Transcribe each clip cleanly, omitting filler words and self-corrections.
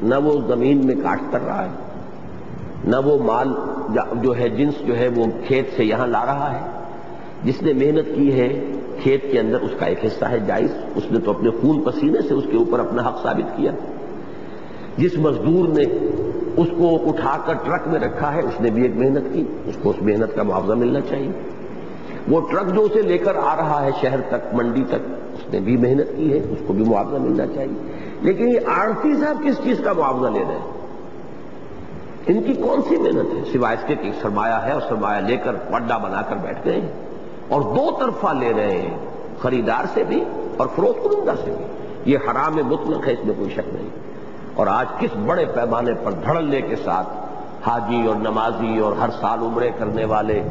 نہ وہ زمین میں کاشت کر رہا ہے، نہ وہ مال جو ہے جنس جو ہے وہ کھیت سے یہاں لا رہا ہے. جس نے محنت کی ہے کھیت کے اندر اس کا ایک حصہ ہے جائز، اس نے تو اپنے خون پسینے سے اس کے اوپر اپنا حق ثابت کیا. جس مزدور نے اس کو اٹھا کر ٹرک میں رکھا ہے اس نے بھی ایک محنت کی، اس کو اس محنت کا معاوضہ ملنا چاہیے. وہ ٹرک جو اسے لے کر آ رہا ہے شہر تک، منڈی تک، اس نے بھی محنت کی ہے، اس کو بھی معاوضہ ملنا چاہیے. لیکن یہ آڑتی صاحب کس چیز کا معاوضہ لے رہے ہیں؟ ان کی کون سی محنت ہے سوائے اس کے کہ سرمایہ ہے اور سرمایہ لے کر اڈا بنا کر بیٹھ گئے ہیں اور دو طرفہ لے رہے ہیں، خریدار سے بھی اور فروخت کنندہ سے بھی. یہ حرام مطلق ہے، اس میں کوئی شک نہیں. اور آج کس بڑے پیمانے پر دھڑلے کے ساتھ حاجی اور نمازی اور ہر سال عمرے کرنے والے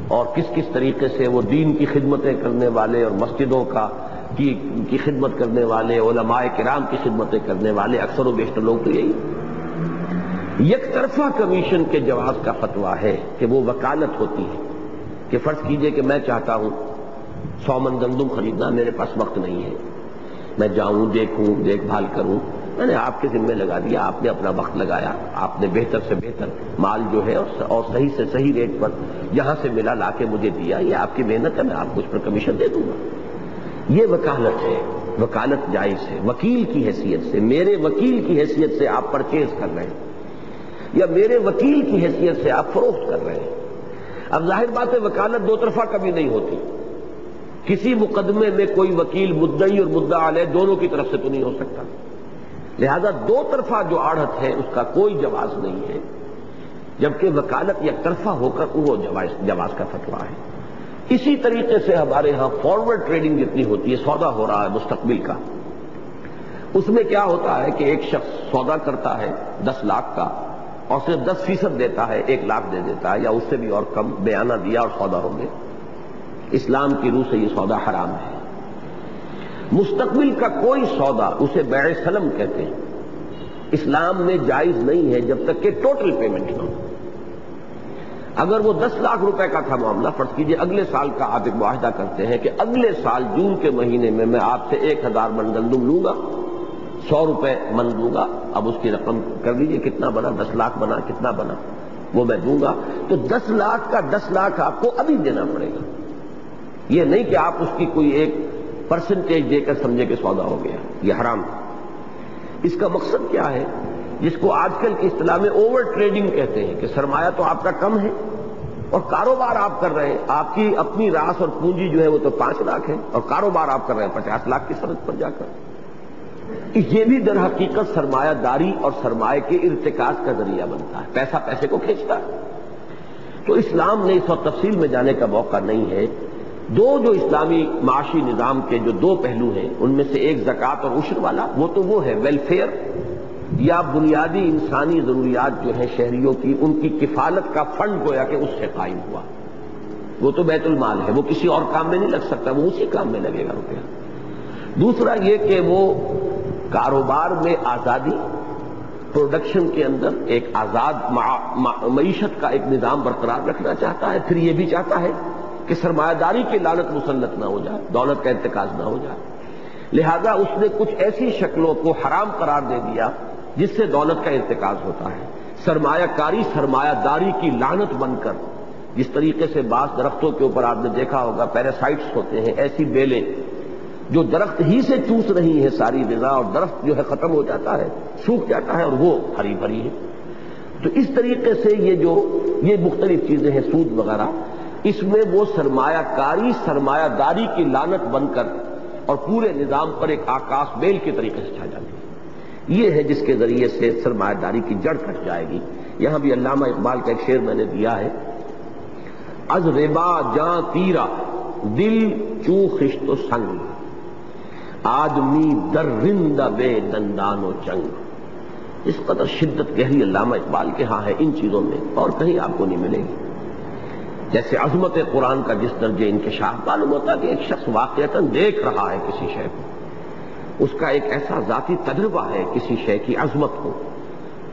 اور کس طریقے سے وہ دین کی خدمتیں کرنے والے اور مسجدوں کی خدمت کرنے والے، علماء کرام کی خدمتیں کرنے والے، اکثر و بیشتر لوگ تو یہی. یک طرفہ کمیشن کے جواز کا فتویٰ ہے کہ وہ وکالت ہوتی ہے کہ فرض کیجئے کہ میں چاہتا ہوں 100 من گندم خریدنا، میرے پاس وقت نہیں ہے، میں جاؤں دیکھوں دیکھ بھال کروں، میں نے آپ کے ذمہ لگا دیا، آپ نے اپنا وقت لگایا، آپ نے بہتر سے بہتر مال جو ہے اور صحیح سے صحیح ریٹ پر یہاں سے ملا لا کے مجھے دیا، یہ آپ کی محنت ہے، میں آپ کو اس پر کمیشن دے دوں گا. یہ وکالت ہے، وکالت جائز ہے. وکیل کی حیثیت سے، میرے وکیل کی حیثیت سے آپ پرچیز کر رہے ہیں یا میرے وکیل کی حیثیت سے آپ فروخت کر رہے ہیں. اب ظاہر بات ہے وکالت دو طرفہ کبھی نہیں ہوتی. کسی مقدمے میں کوئی وکیل مدعی اور مدعا علیہ دونوں کی طرف سے تو نہیں ہو سکتا، لہذا دو طرفہ جو آڑت ہے اس کا کوئی جواز نہیں ہے، جبکہ وکالت یک طرفہ ہو کر وہ جواز کا فتویٰ ہے. اسی طریقے سے ہمارے ہاں فارورڈ ٹریڈنگ جتنی ہوتی ہے، سودا ہو رہا ہے مستقبل کا، اس میں کیا ہوتا ہے کہ ایک شخص سودا کرتا ہے 10 لاکھ کا اور صرف 10% دیتا ہے، 1 لاکھ دے دیتا ہے یا اس سے بھی اور کم، بیانہ دیا اور سودا ہو گیا. اسلام کی روح سے یہ سودا حرام ہے. مستقبل کا کوئی سودا، اسے بیع سلم کہتے ہیں، اسلام میں جائز نہیں ہے جب تک کہ ٹوٹل پیمنٹ نہ ہو. اگر وہ 10 لاکھ روپے کا تھا معاملہ، فرض کیجئے اگلے سال کا آپ ایک معاہدہ کرتے ہیں کہ اگلے سال جون کے مہینے میں آپ سے 1000 من گندم لوں گا، 100 روپے من دوں گا. اب اس کی رقم کر دیجئے کتنا بنا، 10 لاکھ بنا، کتنا بنا وہ میں دوں گا. تو 10 لاکھ کا 10 لاکھ آپ کو ابھی دینا پڑے گا. یہ نہیں کہ آپ اس کی کوئی ایک پرسنٹیج دے کر سمجھے کہ سودا ہو گیا، یہ حرام ہے. اس کا مقصد کیا ہے؟ جس کو آج کل کی اصطلاح میں اوور ٹریڈنگ کہتے ہیں کہ سرمایہ تو آپ کا کم ہے اور کاروبار آپ کر رہے ہیں، آپ کی اپنی راس اور پونجی جو ہے وہ تو 5 لاکھ ہے اور کاروبار آپ کر رہے ہیں 50 لاکھ کی سرحد پر جا کر. یہ بھی در حقیقت سرمایہ داری اور سرمایہ کے ارتکاز کا ذریعہ بنتا ہے، پیسہ پیسے کو کھینچتا ہے. تو اسلام نے اس وقت تفصیل میں جانے کا موقع نہیں ہے. جو اسلامی معاشی نظام کے جو 2 پہلو ہیں ان میں سے ایک زکوٰۃ اور عشر والا، وہ ہے ویلفیئر یا بنیادی انسانی ضروریات جو ہیں شہریوں کی، ان کی کفالت کا فنڈ گویا کہ اس سے قائم ہوا. وہ تو بیت المال ہے، وہ کسی اور کام میں نہیں لگ سکتا، وہ اسی کام میں لگے گا روپیہ. دوسرا یہ کہ وہ کاروبار میں آزادی، پروڈکشن کے اندر ایک آزاد معیشت کا ایک نظام برقرار رکھنا چاہتا ہے. پھر یہ بھی چاہتا ہے کہ سرمایہ داری کی لعنت مسلط نہ ہو جائے، دولت کا ارتکاز نہ ہو جائے. لہذا اس نے کچھ ایسی شکلوں کو حرام قرار دے دیا جس سے دولت کا ارتکاز ہوتا ہے. سرمایہ کاری سرمایہ داری کی لعنت بن کر، جس طریقے سے بعض درختوں کے اوپر آپ نے دیکھا ہوگا پیراسائٹس ہوتے ہیں، ایسی بیلیں جو درخت ہی سے چوس رہی ہے ساری غذا، اور درخت جو ہے ختم ہو جاتا ہے، سوکھ جاتا ہے اور وہ ہری بھری ہے. تو اس طریقے سے یہ مختلف چیزیں ہیں، سود وغیرہ، اس میں وہ سرمایہ کاری سرمایہ داری کی لعنت بن کر اور پورے نظام پر ایک آکاش بیل کے طریقے سے چھا جاتی ہے. یہ ہے جس کے ذریعے سے سرمایہ داری کی جڑ کٹ جائے گی. یہاں بھی علامہ اقبال کا ایک شعر میں نے دیا ہے، از ربا جاں تیرا دل چوں خشت و سنگ، آدمی در رندہ بے دندان و چنگ. اس قدر شدت گہری علامہ اقبال کے ہاں ہے ان چیزوں میں، اور کہیں آپ کو نہیں ملے گی. جیسے عظمت قرآن کا جس درجے انکشاف معلوم ہوتا کہ ایک شخص واقعتاً دیکھ رہا ہے کسی شے کو، اس کا ایک ایسا ذاتی تجربہ ہے کسی شے کی عظمت کو،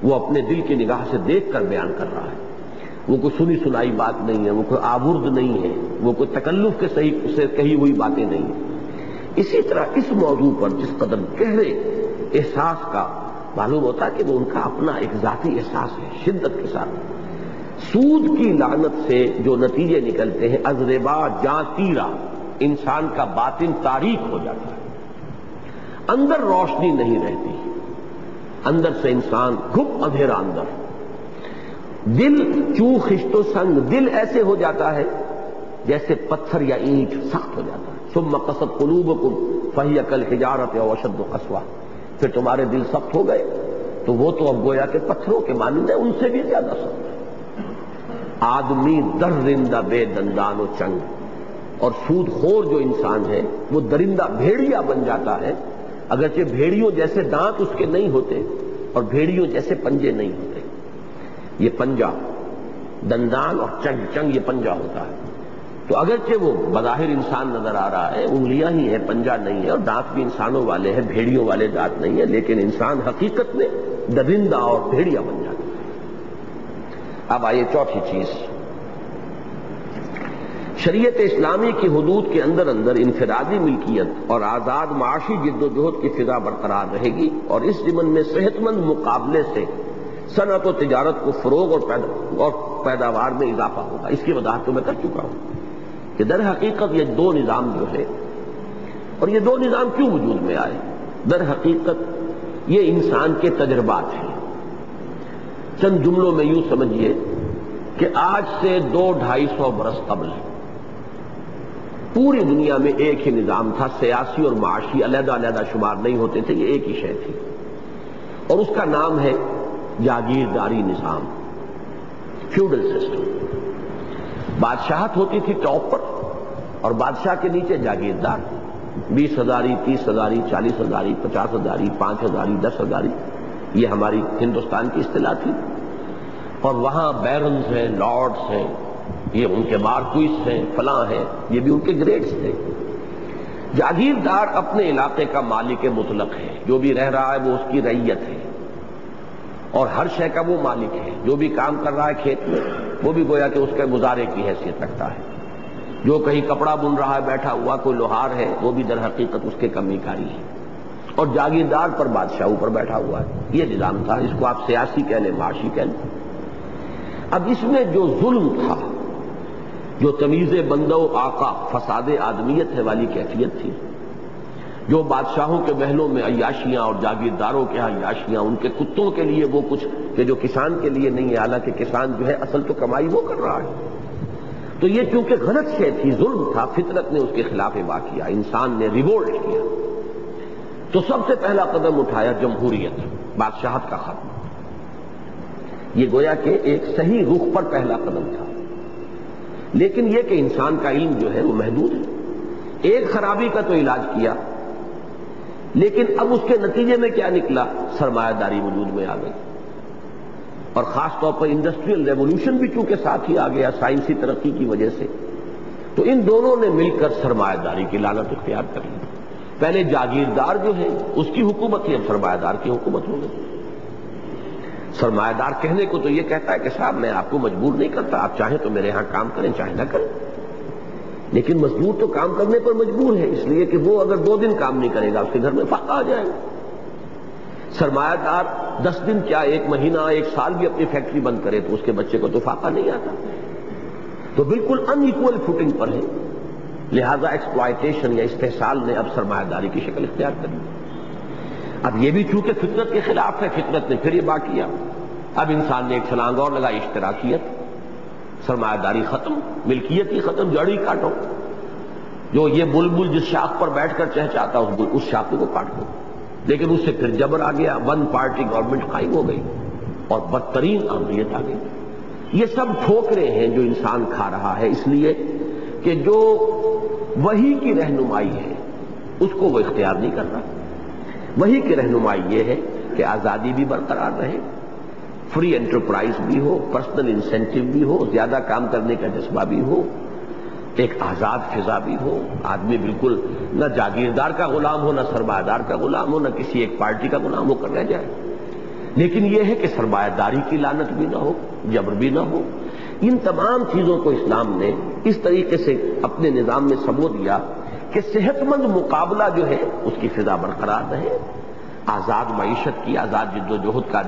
وہ اپنے دل کی نگاہ سے دیکھ کر بیان کر رہا ہے. وہ کوئی سنی سنائی بات نہیں ہے، وہ کوئی آورد نہیں ہے، وہ کوئی تکلف کے صحیح سے کہی ہوئی باتیں نہیں ہیں. اسی طرح اس موضوع پر جس قدر گہرے احساس کا معلوم ہوتا کہ وہ ان کا اپنا ایک ذاتی احساس ہے شدت کے ساتھ. سود کی لعنت سے جو نتیجے نکلتے ہیں، از ربا جاں تیرا، انسان کا باطن تاریک ہو جاتا ہے، اندر روشنی نہیں رہتی، اندر سے انسان گھپ اندھیرا اندر. دل چوں خشت و سنگ، دل ایسے ہو جاتا ہے جیسے پتھر یا اینٹ سخت ہو جاتا ہے. ثم قست قلوبکم فہی کالحجارۃ او اشد قسوہ، پھر تمہارے دل سخت ہو گئے تو وہ تو اب گویا کہ پتھروں کے مانند ہے، ان سے بھی زیادہ سخت ہے. آدمی درندہ بے دندان و چنگ، اور سود خور جو انسان ہے وہ درندہ بھیڑیا بن جاتا ہے، اگرچہ بھیڑیوں جیسے دانت اس کے نہیں ہوتے اور بھیڑیوں جیسے پنجے نہیں ہوتے. یہ پنجہ، دندان اور چنگ، چنگ یہ پنجہ ہوتا ہے. تو اگرچہ وہ بظاہر انسان نظر آ رہا ہے، انگلیاں ہی ہیں، پنجہ نہیں ہے، اور دانت بھی انسانوں والے ہیں، بھیڑیوں والے دانت نہیں ہے، لیکن انسان حقیقت میں درندہ اور بھیڑیا بن جاتا ہے. اب آئیے چوتھی چیز، شریعت اسلامی کی حدود کے اندر اندر انفرادی ملکیت اور آزاد معاشی جد و جہد کی فضا برقرار رہے گی، اور اس ضمن میں صحت مند مقابلے سے صنعت و تجارت کو فروغ اور پیداوار میں اضافہ ہوگا. اس کی وضاحت تو میں کر چکا ہوں کہ در حقیقت یہ دو نظام جو ہے، اور یہ دو نظام کیوں وجود میں آئے، در حقیقت یہ انسان کے تجربات ہیں. چند جملوں میں یوں سمجھیے کہ آج سے 200-250 برس قبل پوری دنیا میں ایک ہی نظام تھا، سیاسی اور معاشی علیحدہ علیحدہ شمار نہیں ہوتے تھے، یہ ایک ہی شے تھی، اور اس کا نام ہے جاگیرداری نظام، فیوڈل سسٹم. بادشاہت ہوتی تھی ٹاپ پر، اور بادشاہ کے نیچے جاگیردار، 20 ہزاری، 30 ہزاری، 40 ہزاری، 50 ہزاری، 5 ہزاری، 10 ہزاری، یہ ہماری ہندوستان کی اصطلاح تھی. اور وہاں بیرنز ہیں، لارڈز ہیں، یہ ان کے مارکوئس ہیں، فلاں ہیں، یہ بھی ان کے گریڈز تھے. جاگیردار اپنے علاقے کا مالک مطلق ہے، جو بھی رہ رہا ہے وہ اس کی رعیت ہے، اور ہر شے کا وہ مالک ہے. جو بھی کام کر رہا ہے کھیت میں وہ بھی گویا کہ اس کے مزارے کی حیثیت رکھتا ہے. جو کہیں کپڑا بن رہا ہے بیٹھا ہوا کوئی لوہار ہے، وہ بھی در حقیقت اس کے کمی کاری ہے، اور جاگیردار پر بادشاہ اوپر بیٹھا ہوا ہے. یہ نظام تھا، اس کو آپ سیاسی کہہ لیں، معاشی کہہ لیں. اب اس میں جو ظلم تھا، جو تمیز بندہ و آقا، فساد آدمیت ہے والی کیفیت تھی، جو بادشاہوں کے محلوں میں عیاشیاں اور جاگیرداروں کے ہاں عیاشیاں، ان کے کتوں کے لیے وہ کچھ کہ جو کسان کے لیے نہیں ہے، حالانکہ کسان جو ہے اصل تو کمائی وہ کر رہا ہے. تو یہ چونکہ غلط شے تھی، ظلم تھا، فطرت نے اس کے خلاف وا کیا، انسان نے ریوولٹ کیا. تو سب سے پہلا قدم اٹھایا جمہوریت، بادشاہت کا ختم. یہ گویا کہ ایک صحیح رخ پر پہلا قدم تھا، لیکن یہ کہ انسان کا علم جو ہے وہ محدود ہے. ایک خرابی کا تو علاج کیا، لیکن اب اس کے نتیجے میں کیا نکلا؟ سرمایہ داری وجود میں آ گئی، اور خاص طور پر انڈسٹریل ریولوشن بھی چونکہ ساتھ ہی آ گیا سائنسی ترقی کی وجہ سے. تو ان دونوں نے مل کر سرمایہ داری کی لعنت اختیار کر لی. پہلے جاگیردار جو ہے اس کی حکومت تھی، اب سرمایہ دار کی حکومت ہو گئی. سرمایہ دار کہنے کو تو یہ کہتا ہے کہ صاحب میں آپ کو مجبور نہیں کرتا، آپ چاہیں تو میرے ہاں کام کریں، چاہے نہ کریں، لیکن مزدور تو کام کرنے پر مجبور ہے، اس لیے کہ وہ اگر 2 دن کام نہیں کرے گا اس کے گھر میں فاقہ آ جائے گا. سرمایہ دار 10 دن کیا 1 مہینہ 1 سال بھی اپنی فیکٹری بند کرے تو اس کے بچے کو تو فاقہ نہیں آتا. تو بالکل ان ایکول فوٹنگ پر ہے. لہذا ایکسپلائٹیشن یا استحصال نے اب سرمایہ داری کی شکل اختیار کر لی. اب یہ بھی چونکہ فطرت کے خلاف ہے، فطرت نے پھر یہ بات کیا. اب انسان نے ایک چھلانگ اور لگائی، اشتراکیت. سرمایہ داری ختم، ملکیت ہی ختم، جڑ ہی کاٹو. جو یہ بلبل جس شاخ پر بیٹھ کر چہچاتا اس شاخ کو کاٹ دو. لیکن اس سے پھر جبر آ گیا، 1 پارٹی گورنمنٹ قائم ہو گئی اور بدترین عاملیت آ گئی. یہ سب ٹھوکریں ہیں جو انسان کھا رہا ہے، اس لیے کہ جو وحی کی رہنمائی ہے اس کو وہ اختیار نہیں کر رہا. وحی کی رہنمائی یہ ہے کہ آزادی بھی برقرار رہے، فری انٹرپرائز بھی ہو، پرسنل انسینٹیو بھی ہو، زیادہ کام کرنے کا جذبہ بھی ہو، ایک آزاد فضا بھی ہو. آدمی بالکل نہ جاگیردار کا غلام ہو، نہ سرمایہ دار کا غلام ہو، نہ کسی ایک پارٹی کا غلام ہو کر رہ جائے. لیکن یہ ہے کہ سرمایہ داری کی لعنت بھی نہ ہو، جبر بھی نہ ہو. ان تمام چیزوں کو اسلام نے اس طریقے سے اپنے نظام میں سمو دیا کہ صحت مند مقابلہ جو ہے اس کی فضا برقرار رہے، آزاد معیشت کی، آزاد جد و جہد کا